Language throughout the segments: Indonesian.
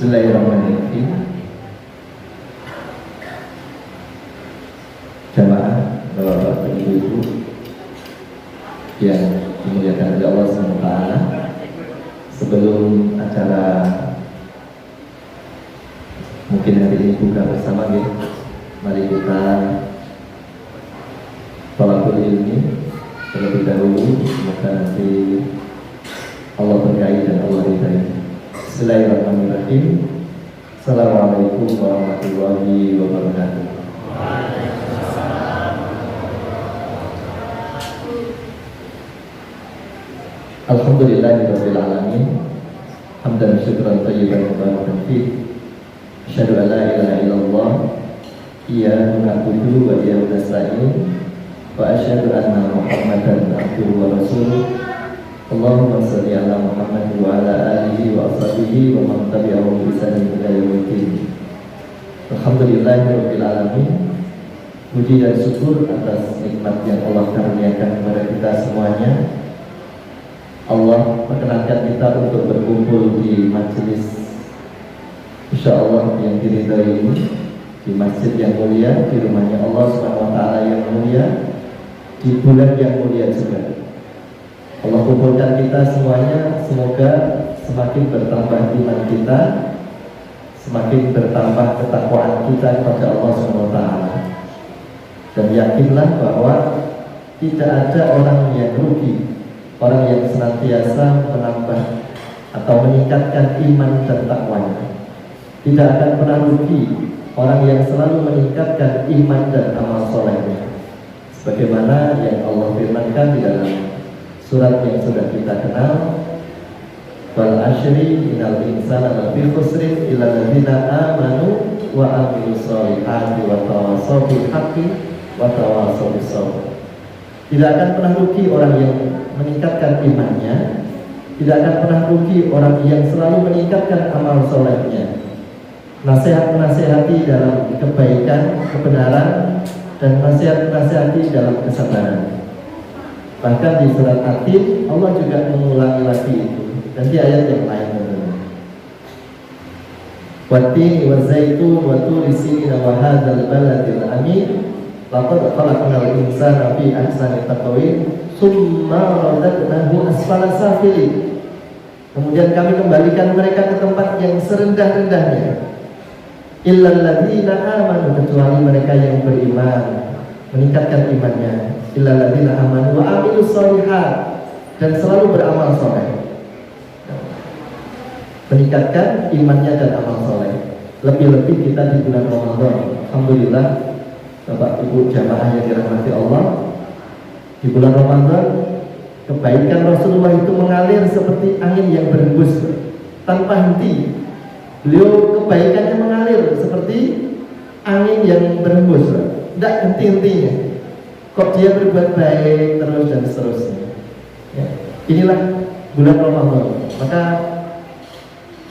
Bismillahirrahmanirrahim. Jamaah, bapak-bapak, ibu-ibu yang dimuliakan oleh Allah SWT, sebelum acara mungkin hari ini buka bersama ya, mari kita tolakul ilmi terlebih dahulu. Semoga nanti Allah berkahi dan Allah ridai. Bismillahirrahmanirrahim. Assalamualaikum warahmatullahi wabarakatuh. Alhamdulillahirabbil alamin. Hamdan syukran thayyiban mubarakan fi. Asyhadu an la ilaha illallah iyyahu na'budu wa iyyahu nasta'in. Wa asyhadu anna Muhammadan abduhu wa rasuluh. Allahumma shalli ala Muhammad wa ala alihi wa ashabihi wa man tabi'ahum bi ihsan ila yaumil. Alhamdulillahirabbil alamin. Puji dan syukur atas nikmat yang Allah karuniakan kepada kita semuanya. Allah perkenankan kita untuk berkumpul di majelis insyaallah yang diridhai ini, di masjid yang mulia, di rumahnya Allah SWT yang mulia, di bulan yang mulia juga. Allah kumpulkan kita semuanya, semoga semakin bertambah iman kita, semakin bertambah ketakwaan kita kepada Allah SWT. Dan yakinlah bahwa tidak ada orang yang rugi, orang yang senantiasa menambah atau meningkatkan iman dan takwanya. Tidak akan pernah rugi orang yang selalu meningkatkan iman dan amal solehnya, sebagaimana yang Allah firmankan di dalam surat yang sudah kita kenal, wal asyri innal insana lafi khusrin illa alladziina aamanu wa 'amilus shalihati wa tawassaw bil haqqi wa tawassaw bis sabr. Tidak akan pernah rugi orang yang meningkatkan imannya, tidak akan pernah rugi orang yang selalu meningkatkan amal solehnya, nasihat-nasihati dalam kebaikan, kebenaran, dan nasihat-nasihati dalam kesabaran. Bahkan di surat At-Tin Allah juga mengulangi lagi itu, dan di ayat yang lain tentunya. Wat-tini waz-zaitun wa turi sinin wa hadzal baladil amin laqad khalaqnal insana fi ahsani taqwim summa radadnahu asfala safilin. Kemudian kami kembalikan mereka ke tempat yang serendah-rendahnya. Illal ladzina amanu, kecuali mereka yang beriman, meningkatkan imannya. Illal ladzina amanu wa amilus shalihat, dan selalu beramal soleh, meningkatkan imannya dan amal soleh. Lebih-lebih kita di bulan Ramadan, alhamdulillah Bapak Ibu jamaah yang dirahmati Allah, di bulan Ramadan kebaikan Rasulullah itu mengalir seperti angin yang berhembus tanpa henti. Beliau kebaikannya mengalir seperti angin yang berhembus, tidak henti-hentinya. Kok dia berbuat baik terus dan seterusnya ya. Inilah bulan Ramadan. Maka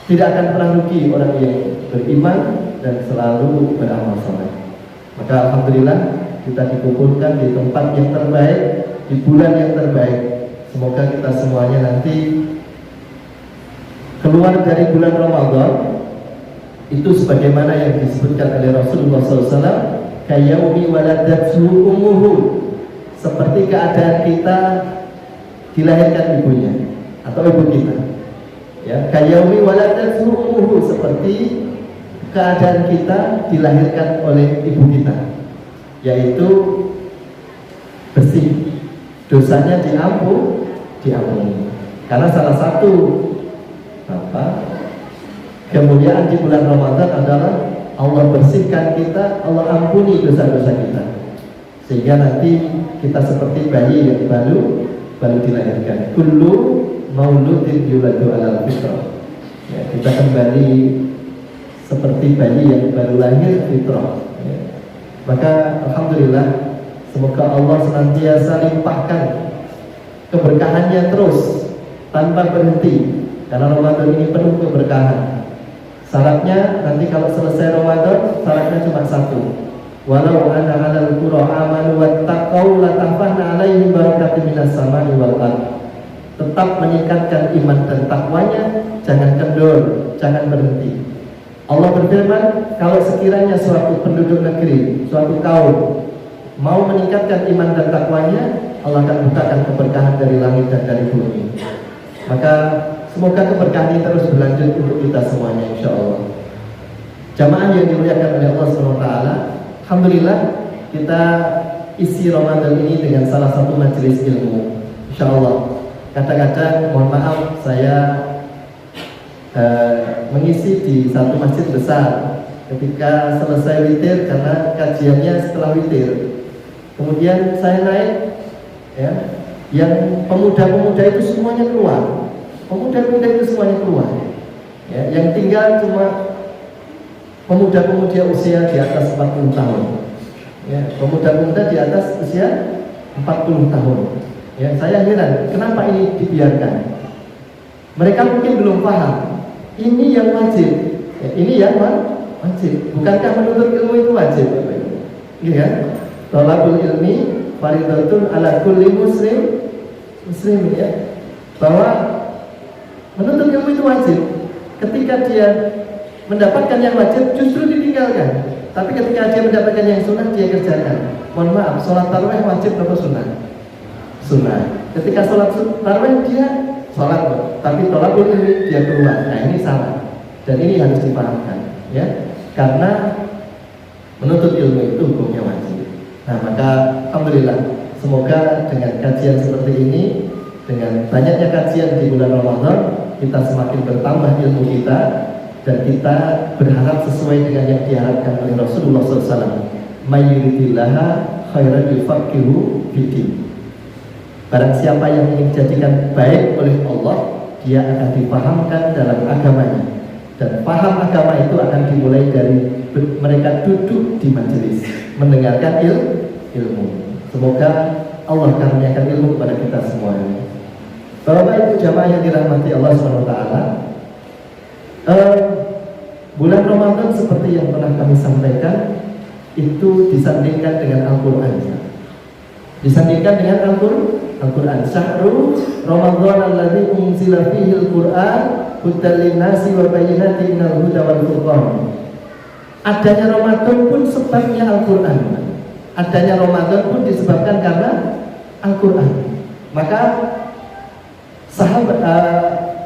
tidak akan pernah rugi orang yang beriman dan selalu beramal saleh. Maka alhamdulillah kita dikumpulkan di tempat yang terbaik, di bulan yang terbaik. Semoga kita semuanya nanti keluar dari bulan Ramadan itu sebagaimana yang disebutkan oleh Rasulullah SAW, kayaumi waladathu ummuhu, seperti keadaan kita dilahirkan ibunya atau ibu kita ya. Kayaumi waladathu ummuhu, seperti keadaan kita dilahirkan oleh ibu kita, yaitu bersih, dosanya diampuni. Karena salah satu kemuliaan di bulan Ramadan adalah Allah bersihkan kita, Allah ampuni dosa-dosa kita, sehingga nanti kita seperti bayi yang baru dilahirkan. Kullu mauludin yuladu alal fitrah ya, kita kembali seperti bayi yang baru lahir fitrah ya. Maka alhamdulillah, semoga Allah senantiasa limpahkan keberkahannya terus tanpa berhenti, karena Ramadan ini penuh keberkahan. Syaratnya nanti kalau selesai Ramadan, syaratnya cuma satu, walau anna 'alal qura amanu wattaqau latahfana 'alaihim barakatim minas samai wal ardh. Tetap meningkatkan iman dan takwanya, jangan kendor, jangan berhenti. Allah berfirman, kalau sekiranya suatu penduduk negeri, suatu kaum mau meningkatkan iman dan takwanya, Allah akan bukakan keberkahan dari langit dan dari bumi. Maka semoga keberkahan ini terus berlanjut untuk kita semuanya, insya Allah. Jamaah yang dimuliakan oleh Allah SWT, alhamdulillah kita isi Ramadan ini dengan salah satu majelis ilmu, insya Allah. Kadang-kadang mohon maaf saya mengisi di satu masjid besar. Ketika selesai witir, karena kajiannya setelah witir, kemudian saya naik, ya, yang pemuda-pemuda itu semuanya keluar, pemuda-pemuda itu semuanya keluar, ya, yang tinggal cuma pemuda-pemuda usia di atas 40 tahun, ya, pemuda-pemuda di atas usia 40 tahun. Ya, saya heran, kenapa ini dibiarkan? Mereka mungkin belum paham. Ini yang wajib, ya, ini yang wajib. Bukankah menuntut ilmu itu wajib? Iya, thalabul ilmi fardhatun ala kulli muslim, ya, bahwa menuntut ilmu itu wajib. Ketika dia mendapatkan yang wajib, justru ditinggalkan. Tapi ketika dia mendapatkan yang sunnah, dia kerjakan. Mohon maaf, sholat tarawih wajib atau sunnah? Sunnah. Ketika sholat tarawih dia sholat, tapi thalabul ilmi dia keluar. Nah, ini salah, dan ini harus dipahamkan, ya, karena menuntut ilmu itu hukumnya wajib. Nah, maka alhamdulillah, semoga dengan kajian seperti ini, dengan banyaknya kajian di bulan Ramadan, kita semakin bertambah ilmu kita, dan kita berharap sesuai dengan yang diharapkan oleh Rasulullah SAW. Mayyuridillaha khairan yufaqihu fiddin. Barang siapa yang ingin dijadikan baik oleh Allah, dia akan dipahamkan dalam agamanya. Dan paham agama itu akan dimulai dari mereka duduk di majelis mendengarkan ilmu. Semoga Allah karuniakan ilmu kepada kita semuanya. Bapak Ibu jamaah yang dirahmati Allah SWT, bulan Ramadan seperti yang pernah kami sampaikan itu disandingkan dengan Al-Quran. Disandingkan dengan Al-Quran. Syahrul Ramadan alladzi unzila fihi al-Quran hudan lin-nasi wa bayyinatin minal huda wal furqan. Adanya Ramadan pun sebabnya Al-Quran. Adanya Ramadan pun disebabkan karena Al-Quran. Maka sahabat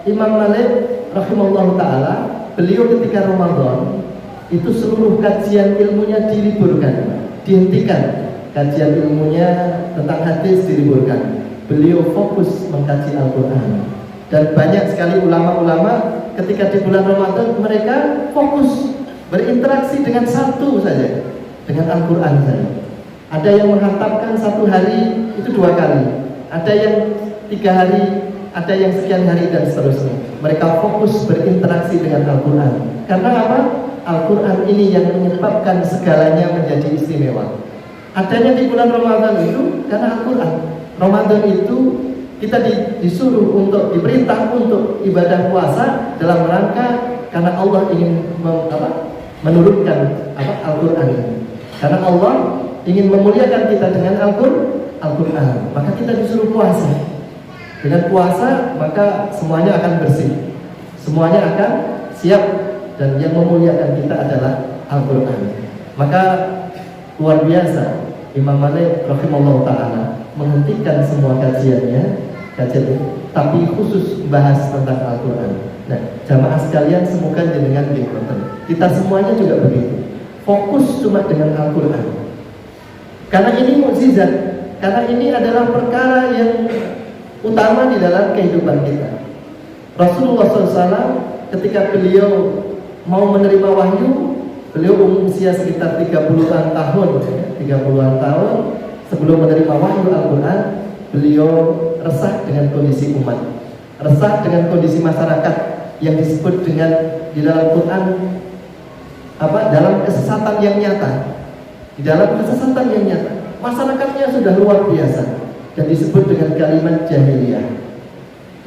Imam Malik rahimahullah ta'ala, beliau ketika Ramadan itu seluruh kajian ilmunya diliburkan, dihentikan. Kajian ilmunya tentang hadis diliburkan. Beliau fokus mengkaji Al-Quran. Dan banyak sekali ulama-ulama ketika di bulan Ramadan mereka fokus berinteraksi dengan satu saja, dengan Al-Quran saja. Ada yang menghantamkan satu hari itu 2 kali, ada yang 3 hari, ada yang sekian hari, dan seterusnya. Mereka fokus berinteraksi dengan Al-Quran. Karena apa? Al-Quran ini yang menyebabkan segalanya menjadi istimewa. Adanya di bulan Ramadan itu karena Al-Quran. Ramadan itu kita disuruh untuk diperintah untuk ibadah puasa dalam rangka karena Allah ingin menurunkan Al-Quran ini. Karena Allah ingin memuliakan kita dengan Al-Quran, maka kita disuruh puasa. Dengan puasa maka semuanya akan bersih, semuanya akan siap, dan yang memuliakan kita adalah Al-Quran. Maka luar biasa Imam Malik rahimahullah ta'ala menghentikan semua kajiannya, tapi khusus bahas tentang Al-Quran. Nah, jamaah sekalian, semoga jenengan bingung. Kita semuanya juga begitu, fokus cuma dengan Al-Quran. Karena ini mukjizat, karena ini adalah perkara yang utama di dalam kehidupan kita. Rasulullah SAW ketika beliau mau menerima wahyu, beliau usia sekitar 30-an tahun, 30-an tahun sebelum menerima wahyu Al-Quran. Beliau resah dengan kondisi umat, resah dengan kondisi masyarakat yang disebut dengan di dalam Quran dalam kesesatan yang nyata. Di dalam kesesatan yang nyata, masyarakatnya sudah luar biasa dan disebut dengan kalimat jahiliyah.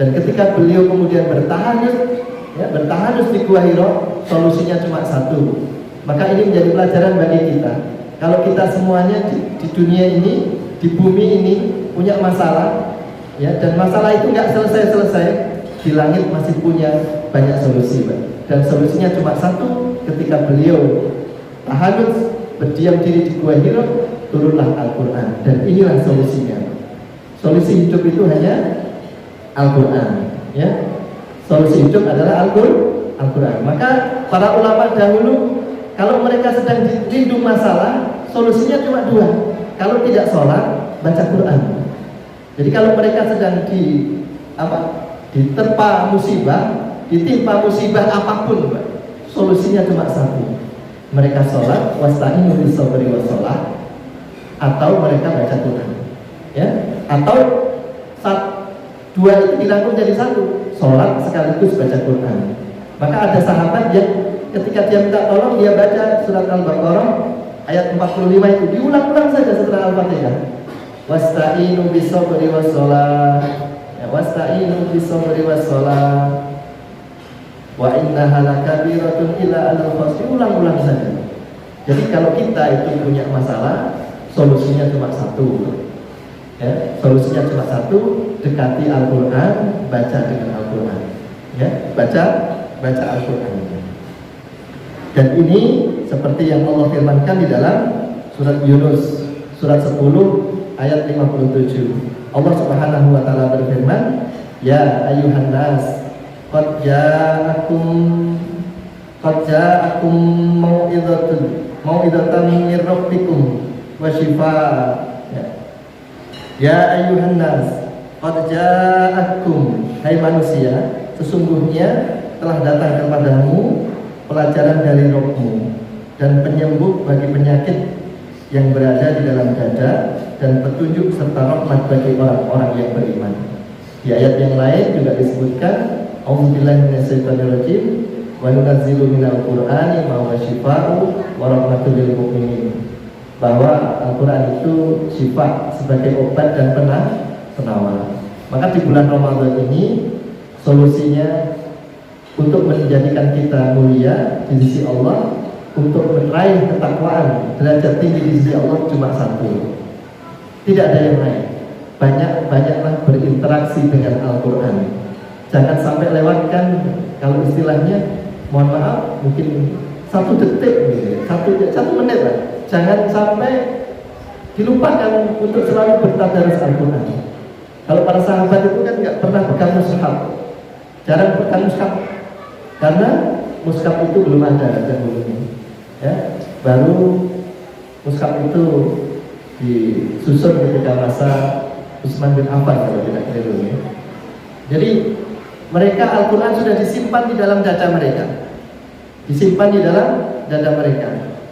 Dan ketika beliau kemudian bertahanus di Gua Hira, solusinya cuma satu. Maka ini menjadi pelajaran bagi kita. Kalau kita semuanya di dunia ini, di bumi ini punya masalah, ya, dan masalah itu nggak selesai-selesai, di langit masih punya banyak solusi, dan solusinya cuma satu, ketika beliau tahanus berdiam diri di Gua Hira, turunlah Al-Quran. Dan inilah solusinya. Solusi hidup itu hanya Al-Quran, ya. Solusi hidup adalah Al-Quran. Maka para ulama dahulu, kalau mereka sedang dilindung masalah, solusinya cuma dua. Kalau tidak sholat, baca Quran. Jadi kalau mereka sedang diterpa musibah, ditimpa musibah apapun, solusinya cuma satu. Mereka sholat, wasta'inu bis-sabri was-shalah, atau mereka baca Quran, ya. Atau dua itu dirangkum jadi satu, sholat sekaligus baca Quran. Maka ada sahabat yang ketika dia minta tolong, dia baca surat Al-Baqarah ayat 45 itu diulang-ulang saja setelah Al-Fatihah. Wasta'inu bis-sabri was-shalah, ya, wasta'inu bis-sabri was-shalah, wa innaha lakabiratun illa 'alal khashi'in, ulang-ulang saja. Jadi kalau kita itu punya masalah, solusinya cuma satu, ya, solusinya cuma satu, dekati Al-Quran, baca dengan Al-Quran, ya, baca Al-Quran. Dan ini seperti yang Allah firmankan di dalam surat Yunus surat 10 ayat 57. Allah Subhanahu wa taala berfirman, ya ayuhan nas qad ja'akum mau'izatan min rabbikum wa shifaa. Ya ayuhan nas qad ja'akum, hai manusia, sesungguhnya telah datang kepadamu pelajaran dari Rabbmu dan penyembuh bagi penyakit yang berada di dalam dada dan petunjuk serta rahmat bagi orang-orang yang beriman. Di ayat yang lain juga disebutkan, a'udzubillahi minasyaitonirrajim wa nunazzilu minal qur'ani ma huwa syifaa'u wa rahmatul lil mu'minin, bahwa Al-Quran itu sifat sebagai obat dan penawar. Maka di bulan Ramadan ini solusinya untuk menjadikan kita mulia di sisi Allah, untuk meraih ketakwaan derajat tinggi di sisi Allah, cuma satu, tidak ada yang lain. Banyaklah berinteraksi dengan Al-Quran. Jangan sampai lewatkan, kalau istilahnya, mohon maaf, mungkin 1 detik, satu menit lah. Jangan sampai dilupakan untuk selalu bertadarus Al-Quran. Kalau para sahabat itu kan nggak pernah pegang mushaf, jarang pegang mushaf, karena mushaf itu belum ada dahulunya, ya. Baru mushaf itu disusun ketika masa Utsman bin Affan kalau tidak keliru, ya. Jadi mereka Al-Quran sudah disimpan di dalam dada mereka, disimpan di dalam dada mereka.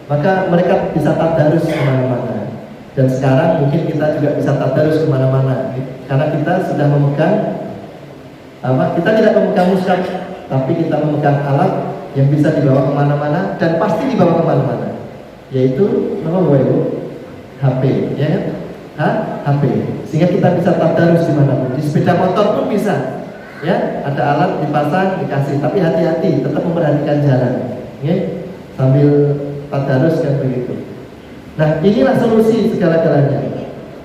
Maka mereka bisa tadarus kemana-mana. Dan sekarang mungkin kita juga bisa tadarus kemana-mana, karena kita sudah memegang kita tidak memegang mushaf, tapi kita memegang alat yang bisa dibawa kemana-mana dan pasti dibawa kemana-mana, yaitu HP, ya kan? HP. Sehingga kita bisa tadarus dimanapun. Di sepeda motor pun bisa, ya. Ada alat dipasang, dikasih, tapi hati-hati, tetap memperhatikan jalan, ya. Sambil tadarus kan begitu. Nah, inilah solusi segala-galanya.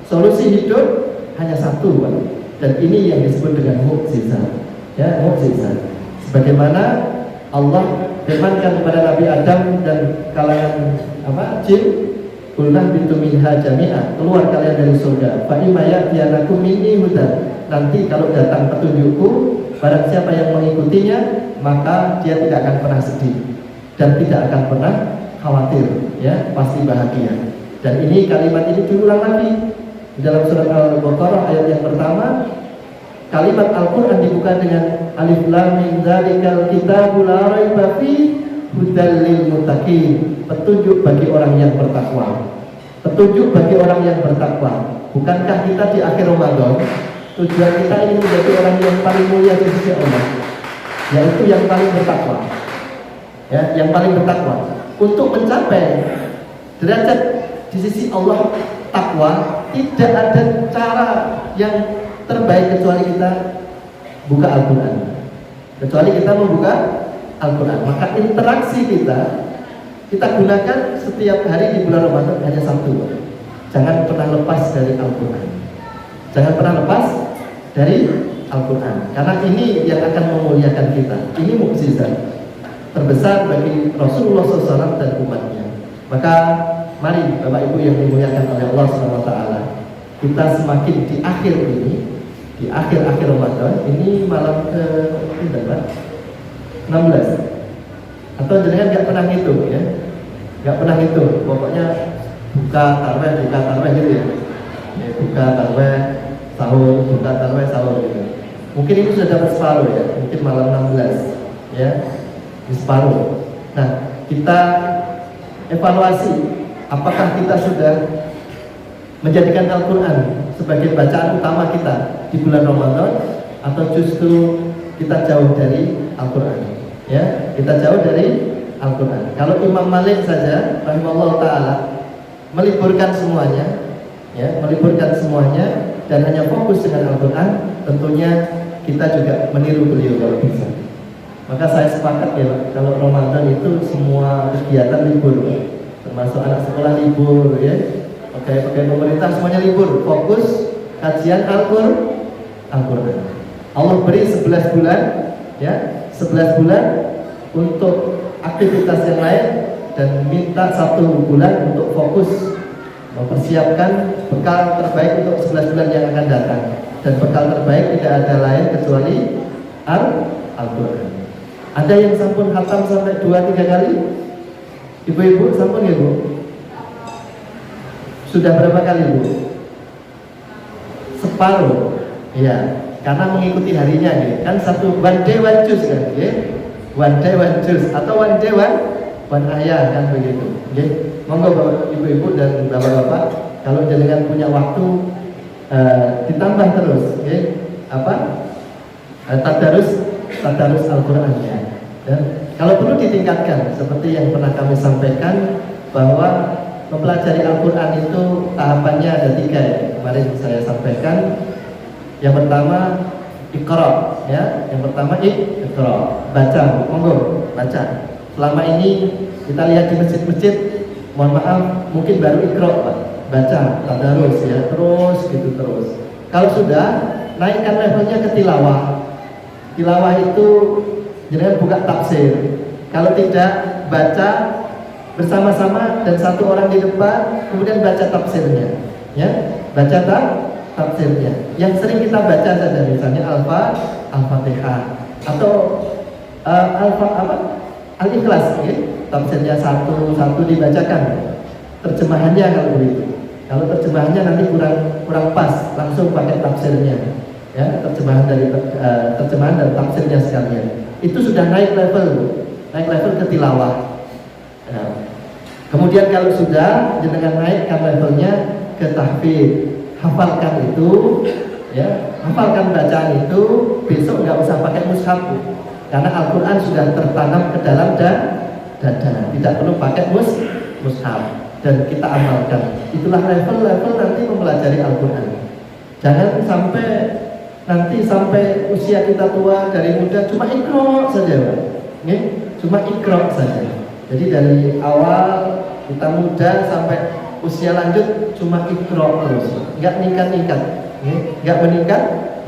Solusi hidup hanya satu, Pak. Dan ini yang disebut dengan mukjizat, ya, mukjizat. Sebagaimana Allah firmankan kepada Nabi Adam dan kalangan jin, "Qulna bitu minha jami'a", keluar kalian dari surga. Fa imma ya'tiyanakum minni hudan, nanti kalau datang petunjukku, barang siapa yang mengikutinya, maka dia tidak akan pernah sedih dan tidak akan pernah khawatir, ya, pasti bahagia. Dan ini kalimat ini diulang lagi di dalam surat Al-Baqarah ayat yang pertama. Kalimat Al-Quran dibuka dengan alif lam mim dzalikal kitabul la raiba fihi hudal lil muttaqin, petunjuk bagi orang yang bertakwa. Petunjuk bagi orang yang bertakwa. Bukankah kita di akhir Ramadan tujuan kita ini menjadi orang yang paling mulia di sisi Allah, yaitu yang paling bertakwa, ya, yang paling bertakwa. Untuk mencapai derajat di sisi Allah takwa, tidak ada cara yang terbaik kecuali kita buka Al-Quran, kecuali kita membuka Al-Quran. Maka interaksi kita gunakan setiap hari di bulan Ramadan hanya satu. Jangan pernah lepas dari Al-Quran. Jangan pernah lepas dari Al-Quran, karena ini yang akan memuliakan kita. Ini mukjizat. terbesar bagi Rasulullah SAW dan umatnya. Maka mari Bapak Ibu yang dimuliakan oleh Allah SWT, kita semakin di akhir ini, di akhir-akhir Ramadan ini, malam ke 16 atau jenengan nggak pernah ngitung ya, nggak pernah ngitung, pokoknya buka tarawih gitu ya, buka tarawih sahur gitu. Mungkin ini sudah dapat separuh ya, mungkin malam 16 ya, di separuh. Nah, kita evaluasi apakah kita sudah menjadikan Al-Quran sebagai bacaan utama kita di bulan Ramadan, atau justru kita jauh dari Al-Quran ya, kita jauh dari Al-Quran. Kalau Imam Malik saja rahimahullah ta'ala meliburkan semuanya ya, meliburkan semuanya dan hanya fokus dengan Al-Quran, tentunya kita juga meniru beliau kalau bisa. Maka saya sepakat ya, kalau Ramadan itu semua kegiatan libur, termasuk anak sekolah libur ya, pegawai pemerintah semuanya libur, fokus kajian Al-Quran. Allah beri 11 bulan ya, 11 bulan untuk aktivitas yang lain, dan minta 1 bulan untuk fokus mempersiapkan bekal terbaik untuk 11 bulan yang akan datang. Dan bekal terbaik tidak ada lain kecuali Al-Quran. Ada yang sampun khatam sampai 2-3 kali? Ibu-ibu sampun ya Bu? Sudah berapa kali Bu? Separuh ya, karena mengikuti harinya ya. Kan satu one day one juice kan ya? One day one juice atau one day one ayah kan begitu ya. Monggo Bapak Ibu-ibu dan Bapak-bapak, kalau jenengan punya waktu ditambah terus ya, tadarus Al-Qurannya. Dan kalau perlu ditingkatkan, seperti yang pernah kami sampaikan bahwa mempelajari Al-Quran itu tahapannya ada 3 ya. Kemarin saya sampaikan. Yang pertama Iqra ya, yang pertama Iqra, baca, monggo baca. Selama ini kita lihat di masjid-masjid, mohon maaf, mungkin baru Iqra Pak, baca, tadarus ya, terus gitu terus. Kalau sudah, naikkan levelnya ke tilawah. Tilawah itu jangan buka tafsir. Kalau tidak, baca bersama-sama dan 1 orang di depan, kemudian baca tafsirnya ya, baca tafsirnya. Yang sering kita baca saja misalnya Al-Fatihah atau Al-Ikhlas ya. Tafsirnya satu dibacakan. Terjemahannya kalau begitu. Kalau terjemahannya nanti kurang pas, langsung pakai tafsirnya ya, terjemahan dan tafsirnya sekalian. Itu sudah naik level ke tilawah. Nah, kemudian kalau sudah jenengan naikkan levelnya ke tahfidz, hafalkan itu ya, hafalkan bacaan itu, besok nggak usah pakai mushaf karena Al-Quran sudah tertanam ke dalam dada, tidak perlu pakai mushaf, dan kita amalkan. Itulah level-level nanti mempelajari Al-Quran. Jangan sampai usia kita tua, dari muda cuma Iqra saja ya, cuma Iqra saja. Jadi dari awal kita muda sampai usia lanjut cuma Iqra terus, nggak meningkat, nggak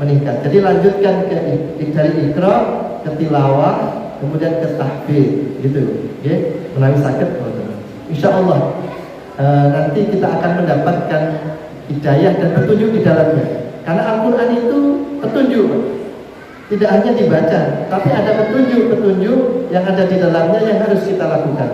meningkat. Jadi lanjutkan dari Iqra ke tilawah, kemudian ke tahfidz gitu, ya, menawi sakit. Insya Allah nanti kita akan mendapatkan hidayah dan petunjuk di dalamnya. Karena Al-Quran itu petunjuk, tidak hanya dibaca, tapi ada petunjuk-petunjuk yang ada di dalamnya yang harus kita lakukan.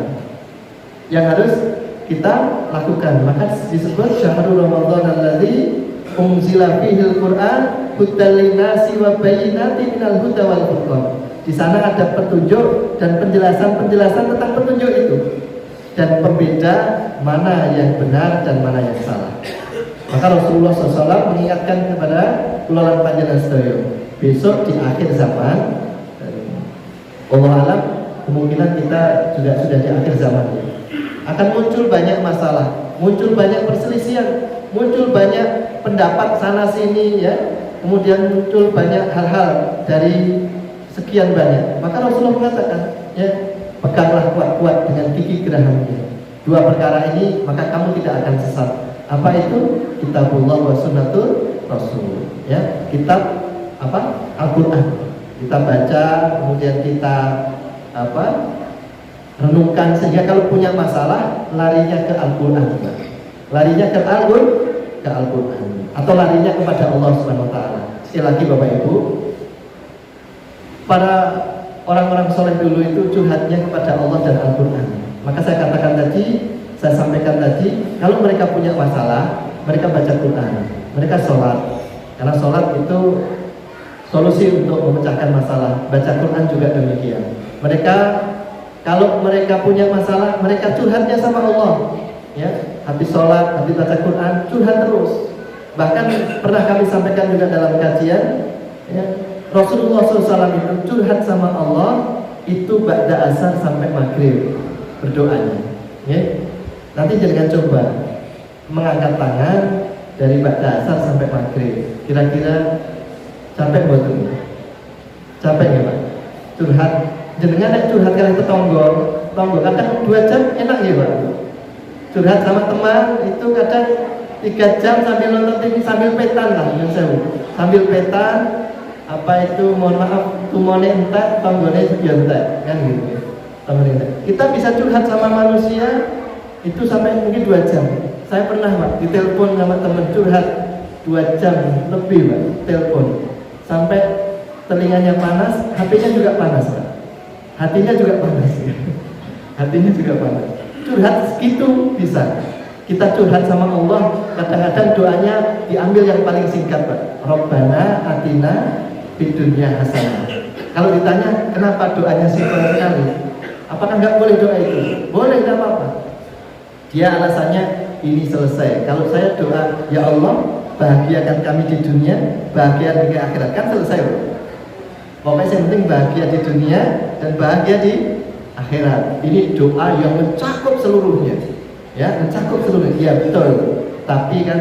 Maka disebut syahrul Ramadan alladzi unzila fihil Qur'an hudan linnasi wa bayyinatin minal huda wal furqan. Di sana ada petunjuk dan penjelasan tentang petunjuk itu, dan pembeda mana yang benar dan mana yang salah. Maka Rasulullah SAW mengingatkan kepada kula panjenengan sedaya, besok di akhir zaman, Allah alam, kemungkinan kita juga sudah di akhir zaman ini, akan muncul banyak masalah, muncul banyak perselisihan, muncul banyak pendapat sana sini ya, kemudian muncul banyak hal-hal dari sekian banyak. Maka Rasulullah mengatakan ya, peganglah kuat-kuat dengan gigi gerahamnya 2 perkara ini, maka kamu tidak akan sesat. Apa itu? Kitabullah wa sunnatul Rasul ya, kitab Al-Quran kita baca, kemudian kita renungkan, sehingga kalau punya masalah larinya ke Al-Quran, larinya ke Al-Quran, atau larinya kepada Allah Subhanahu Wa Taala. Sekali lagi Bapak Ibu, para orang-orang soleh dulu itu curhatnya kepada Allah dan Al-Quran. Maka saya katakan tadi, saya sampaikan tadi, kalau mereka punya masalah, mereka baca Quran, mereka sholat, karena sholat itu solusi untuk memecahkan masalah. Baca Quran juga demikian. Mereka, kalau mereka punya masalah, mereka curhatnya sama Allah, ya, habis sholat, habis baca Quran, curhat terus. Bahkan pernah kami sampaikan juga dalam kajian, ya, Rasulullah SAW itu curhat sama Allah itu ba'da asar sampai maghrib berdoanya, ya. Nanti jangan coba mengangkat tangan dari ba'da asar sampai maghrib. Kira-kira capek buat itu? Capek ya Pak? Curhat, jenengan curhat kali itu tonggo kadang 2 jam enak ya Pak? Curhat sama teman itu kadang 3 jam sambil nonton TV, sambil petan lah, sambil petan, apa itu, mohon maaf, tumone entek, tonggone entek, kan gitu. Kita bisa curhat sama manusia itu sampai mungkin 2 jam. Saya pernah Pak ditelepon sama teman curhat 2 jam lebih Pak, telepon sampai telinganya panas, HP-nya juga panas Pak, hatinya juga panas hatinya juga panas. Curhat segitu bisa. Kita curhat sama Allah, kadang-kadang doanya diambil yang paling singkat Pak, Rabbana atina fid dunya hasanah. Kalau ditanya kenapa doanya simpel sekali, apakah nggak boleh doa itu? Boleh, nggak apa-apa. Dia alasannya ini selesai. Kalau saya doa, ya Allah bahagiakan kami di dunia, bahagia di akhirat, kan selesai Pak. Pokoknya yang penting bahagia di dunia dan bahagia di akhirat. Ini doa yang mencakup seluruhnya, ya, mencakup seluruhnya. Ya betul, tapi kan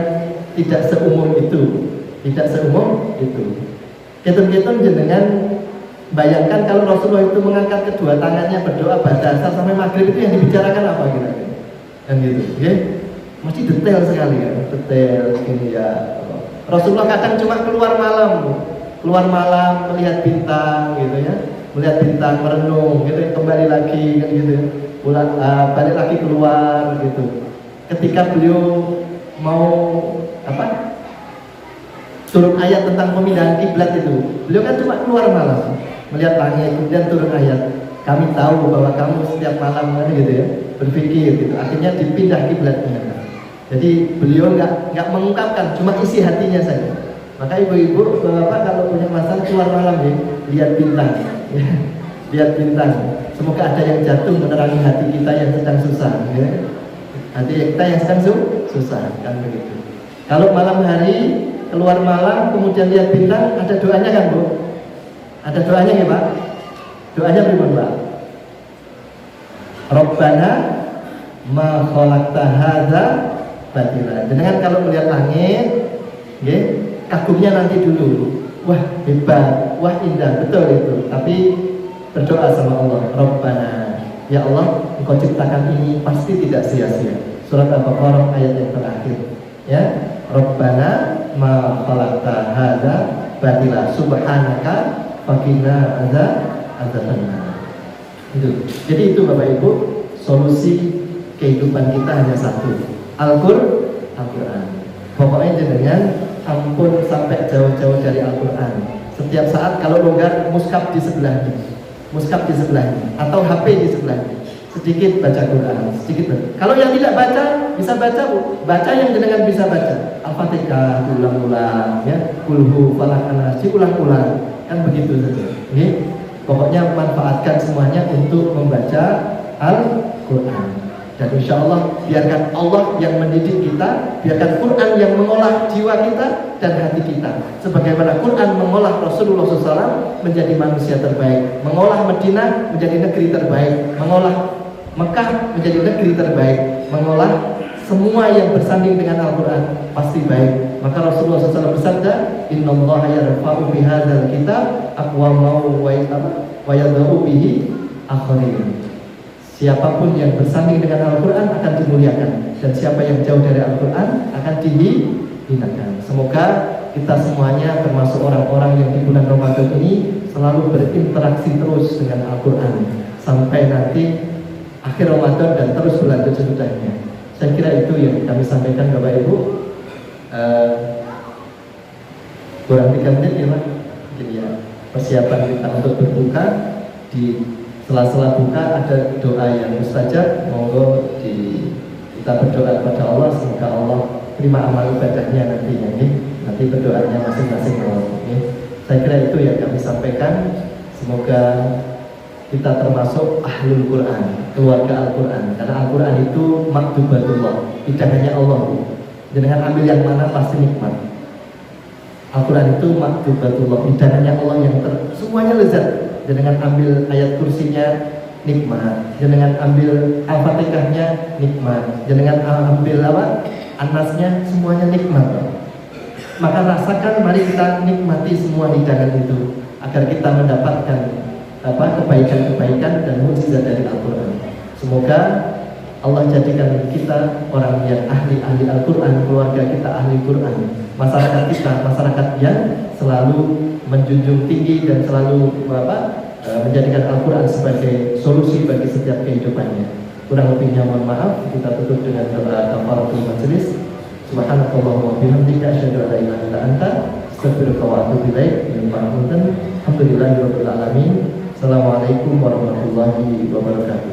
tidak seumum itu, tidak seumum itu. Ketun-ketun jenengan bayangkan kalau Rasulullah itu mengangkat kedua tangannya berdoa pada asar sampai maghrib, itu yang dibicarakan apa kira-kira? Kan gitu, ya, masih detail sekali kan, detail ini ya. Rasulullah kadang cuma keluar malam melihat bintang gitu ya, melihat bintang, merenung gitu, kembali lagi kan gitu, pulang balik lagi keluar gitu. Ketika beliau mau apa, turun ayat tentang pemindahan kiblat itu, beliau kan cuma keluar malam melihat langit, kemudian turun ayat, kami tahu bahwa kamu setiap malam kan gitu ya, berpikir gitu, akhirnya dipindah kiblatnya. Jadi beliau nggak mengungkapkan, cuma isi hatinya saja. Maka ibu-ibu, bapak kalau punya masalah keluar malam ya, lihat bintang, ya. Lihat bintang. Semoga ada yang jatuh menerangi hati kita yang sedang susah, ya. Hati kita yang sedang susah, kan begitu. Kalau malam hari keluar malam kemudian lihat bintang, ada doanya kan Bu? Ada doanya ya Pak? Doanya bagaimana Pak? Rabbana ma khalaqta hadza batila. Dengan kalau melihat langit, ya, kagumnya nanti dulu. Wah hebat, wah indah, betul itu. Tapi berdoa sama Allah, Rabbana, ya Allah, Engkau ciptakan ini pasti tidak sia-sia. Surat Al-Baqarah ayat yang terakhir, ya. Rabbana ma khalaqta hadza batila subhanaka faqina adzabannar. Itu. Jadi itu Bapak Ibu, solusi kehidupan kita hanya satu, Al-Quran. Pokoknya jenengan ampun sampai jauh-jauh dari Al-Quran. Setiap saat kalau longgar, mushaf di sebelahnya, atau HP di sebelahnya. Sedikit baca Quran, sedikit baca. Kalau yang tidak baca, bisa baca Bu. Baca yang jenengan bisa baca. Al-Fatihah ulang-ulang, ya. Kulhu, Falaq, An-Nas, ulang-ulang. Kan begitu saja. Oke? Pokoknya manfaatkan semuanya untuk membaca Al-Quran. Dan insya Allah biarkan Allah yang mendidik kita, biarkan Quran yang mengolah jiwa kita dan hati kita. Sebagaimana Quran mengolah Rasulullah SAW menjadi manusia terbaik, mengolah Madinah menjadi negeri terbaik, mengolah Mekah menjadi negeri terbaik, mengolah semua yang bersanding dengan Al-Quran pasti baik. Maka Rasulullah SAW bersabda, Innallaha yarfa'u bihadzal kitab aqwamau wa yadha'u bihi akharin. Siapapun yang bersanding dengan Al-Quran akan dimuliakan, dan siapa yang jauh dari Al-Quran akan dihinakan. Semoga kita semuanya termasuk orang-orang yang di bulan Ramadan ini selalu berinteraksi terus dengan Al-Quran, sampai nanti akhir Ramadan dan terus berlanjut sesudahnya. Saya kira itu yang kami sampaikan Bapak Ibu. Kurang 3 menit ya Pak. Jadi ya, persiapan kita untuk berbuka. Di sela-sela buka ada doa yang mustajab. Monggo kita berdoa kepada Allah, semoga Allah terima amal ibadahnya nantinya. Nanti berdoanya masing-masing. Saya kira itu yang kami sampaikan. Semoga kita termasuk ahlul Quran, keluarga Al-Quran. Karena Al-Quran itu maktubatullah, hidangannya Allah. Jangan ambil yang mana pasti nikmat. Al-Quran itu maktubatullah, hidangannya Allah yang semuanya lezat. Jangan ambil ayat kursinya nikmat, jangan ambil Al-Fatihahnya nikmat, jangan ambil Anasnya, semuanya nikmat. Maka rasakan, mari kita nikmati semua hidangan itu agar kita mendapatkan kebaikan-kebaikan dan mukjizat dari Al-Quran. Semoga Allah jadikan kita orang yang ahli Al-Quran, keluarga kita ahli Quran, masyarakat kita masyarakat yang selalu menjunjung tinggi dan selalu menjadikan Al-Quran sebagai solusi bagi setiap kehidupannya. Kurang lebihnya mohon maaf. Kita tutup dengan doa kafaratul majelis. Subhanallahumma wa bihamdika asyhadu an la ilaha illa anta astaghfiruka wa atubu ilaik. Alhamdulillahirabbil alamin. Assalamualaikum warahmatullahi wabarakatuh.